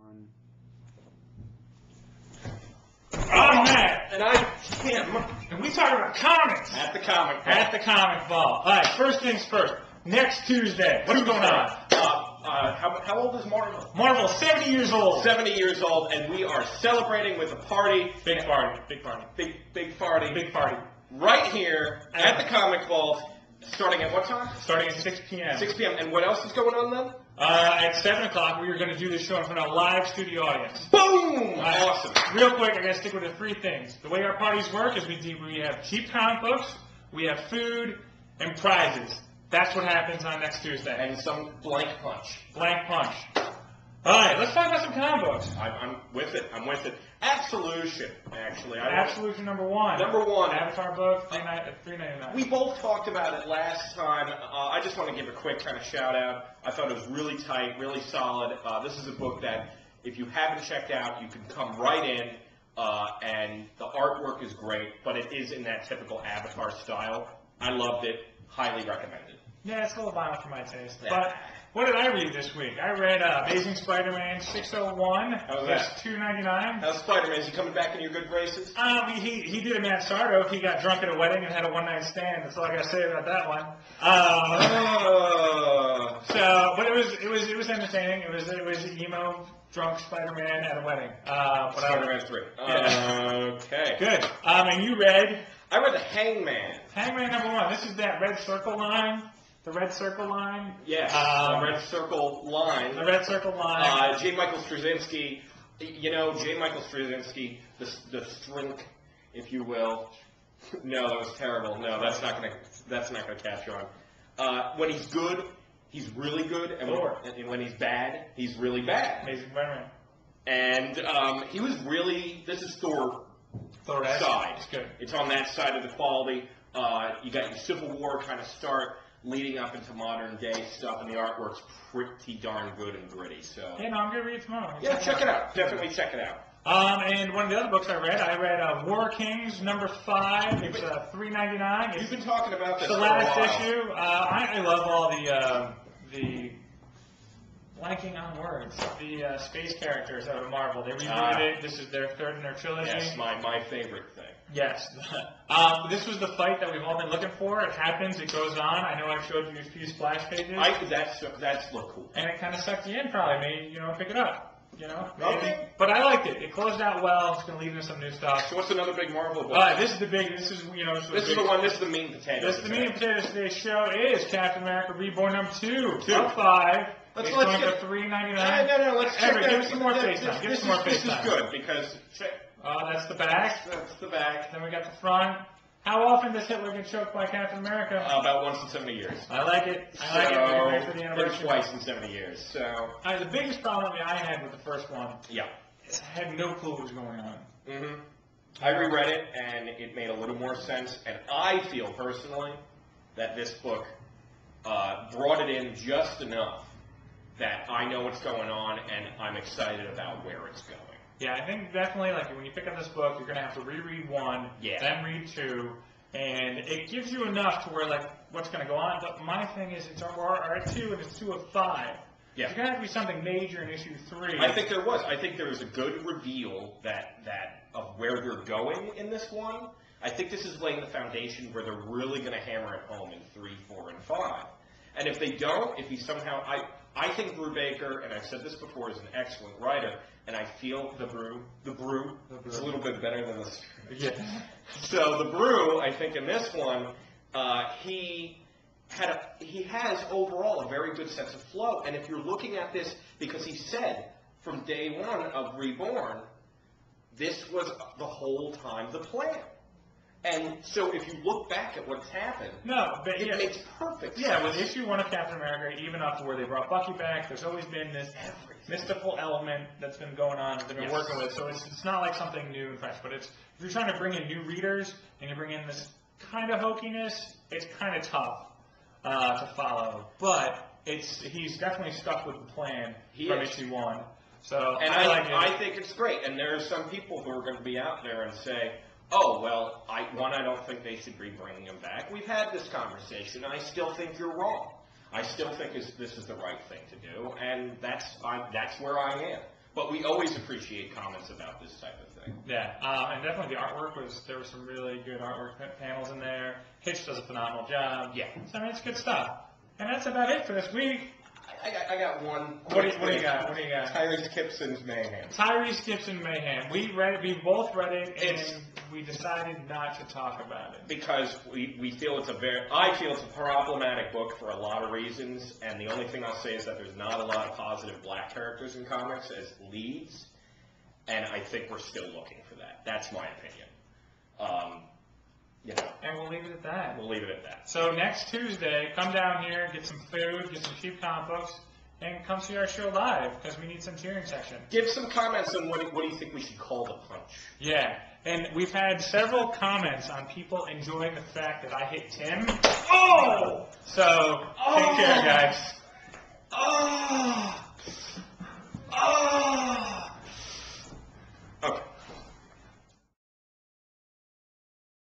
on. I'm Matt. And I'm Tim. And we talk about comics. At the comic ball. At the comic ball. Alright, first things first. Next Tuesday. What's going on? How old is Marvel? Marvel, 70 years old. 70 years old, and we are celebrating with a party. Big party. Big party. Big party. Big party. Right here at the comic ball, starting at what time? Starting at 6 p.m. 6 p.m. And what else is going on then? At 7 o'clock, we are going to do this show in front of a live studio audience. Boom! Awesome. Real quick, I got to stick with the three things. The way our parties work is we have cheap comic books, we have food, and prizes. That's what happens on next Tuesday. And some blank punch. Blank punch. Alright, let's talk about some comic books. I'm with it. I'm with it. Absolution, actually. Absolution number one. Number one. Avatar book, $3.99. We both talked about it last time. I just want to give a quick kind of shout out. I thought it was really tight, really solid. This is a book that if you haven't checked out, you can come right in, and the artwork is great, but it is in that typical Avatar style. I loved it. Highly recommended. Yeah, it's a little violent for my taste. Yeah. But what did I read this week? I read Amazing Spider-Man 601. How's that? $2.99. How's Spider-Man? Is he coming back in your good graces? He did a Matt Sardo. He got drunk at a wedding and had a one-night stand. That's all I got to say about that one. But it was entertaining. It was emo drunk Spider-Man at a wedding. Spider-Man 3. Okay. Good. And you read? I read the Hangman. Hangman number one. This is that red circle line. The red circle line. Yes. The red circle line. The red circle line. J. Michael Straczynski. You know, J. Michael Straczynski, the strink, if you will. No, that was terrible. No, that's not gonna catch on. When he's good, he's really good, and when he's bad, he's really bad. Amazing Spider-Man. And he was really. This is Thor side. It's good. It's on that side of the quality. You got your Civil War kind of start leading up into modern day stuff, and the artwork's pretty darn good and gritty. So yeah, no, I'm gonna read it tomorrow. Yeah, check it out. Definitely check it out. And one of the other books I read War Kings number 5. It's $3.99. You've been talking about this the for last a while. issue. I love all the blanking on words. The space characters out of Marvel. They rebooted it. This is their third in their trilogy. Yes, my favorite thing. Yes. This was the fight that we've all been looking for. It happens. It goes on. I know I've showed you a few splash pages. That's look cool. And it kind of sucked you in, probably. Maybe, pick it up. Okay. But I liked it. It closed out well. It's going to lead into some new stuff. So what's another big Marvel book? This is the big. This is This is the one. This is the meat and potatoes. This is the meat and potatoes. Today's show is Captain America Reborn number 2. Of 5. Let's going get for $3.99. No. Let's check that. Give us some more face time. Give us some more face This time. is good because. That's the back. That's the back. Then we got the front. How often does Hitler get choked by Captain America? About once in 70 years. I like it. I like it. We're ready for the anniversary. Twice in 70 years. So. The biggest problem I had with the first one. Yeah. Is I had no clue what was going on. Mm-hmm. I reread it and it made a little more sense. And I feel personally that this book brought it in just enough that I know what's going on and I'm excited about where it's going. Yeah, I think definitely, when you pick up this book, you're going to have to reread 1, then read 2, and it gives you enough to where, what's going to go on. But my thing is, it's at 2, and it's 2 of 5. Yeah. There's going to have to be something major in issue 3. I think there was. I think there was a good reveal that of where they're going in this one. I think this is laying the foundation where they're really going to hammer it home in 3, 4, and 5. And if they don't, if he somehow... I think Brubaker, and I've said this before, is an excellent writer, and I feel the brew is a little bit better than the... Yeah. So the brew, I think in this one, he has overall a very good sense of flow, and if you're looking at this, because he said from day one of Reborn, this was the whole time the plan. And so if you look back at what's happened, it makes perfect sense. Yeah, with issue 1 of Captain America, even up to where they brought Bucky back, there's always been this mystical element that's been going on, that they've been working with. So it's not like something new and fresh, but if you're trying to bring in new readers, and you bring in this kind of hokiness, it's kind of tough to follow. But he's definitely stuck with the plan from issue 1. So and I like it. I think it's great. And there are some people who are going to be out there and say, oh, well, I don't think they should be bringing him back. We've had this conversation. I still think you're wrong. I still think this is the right thing to do, and that's where I am. But we always appreciate comments about this type of thing. Yeah, and definitely the artwork there was some really good artwork panels in there. Hitch does a phenomenal job. Yeah. So I mean, it's good stuff. And that's about it for this week. I got one. What do you got? What do you got? Tyrese Gibson's Mayhem. Tyrese Gibson Mayhem. We both read it, and we decided not to talk about it. Because we feel I feel it's a problematic book for a lot of reasons, and the only thing I'll say is that there's not a lot of positive black characters in comics as leads, and I think we're still looking for that. That's my opinion. And we'll leave it at that. We'll leave it at that. So next Tuesday, come down here, get some food, get some cheap comic books, and come see our show live, because we need some cheering section. Give some comments on what do you think we should call the punch. Yeah, and we've had several comments on people enjoying the fact that I hit Tim. Oh! So, take care, guys. Okay.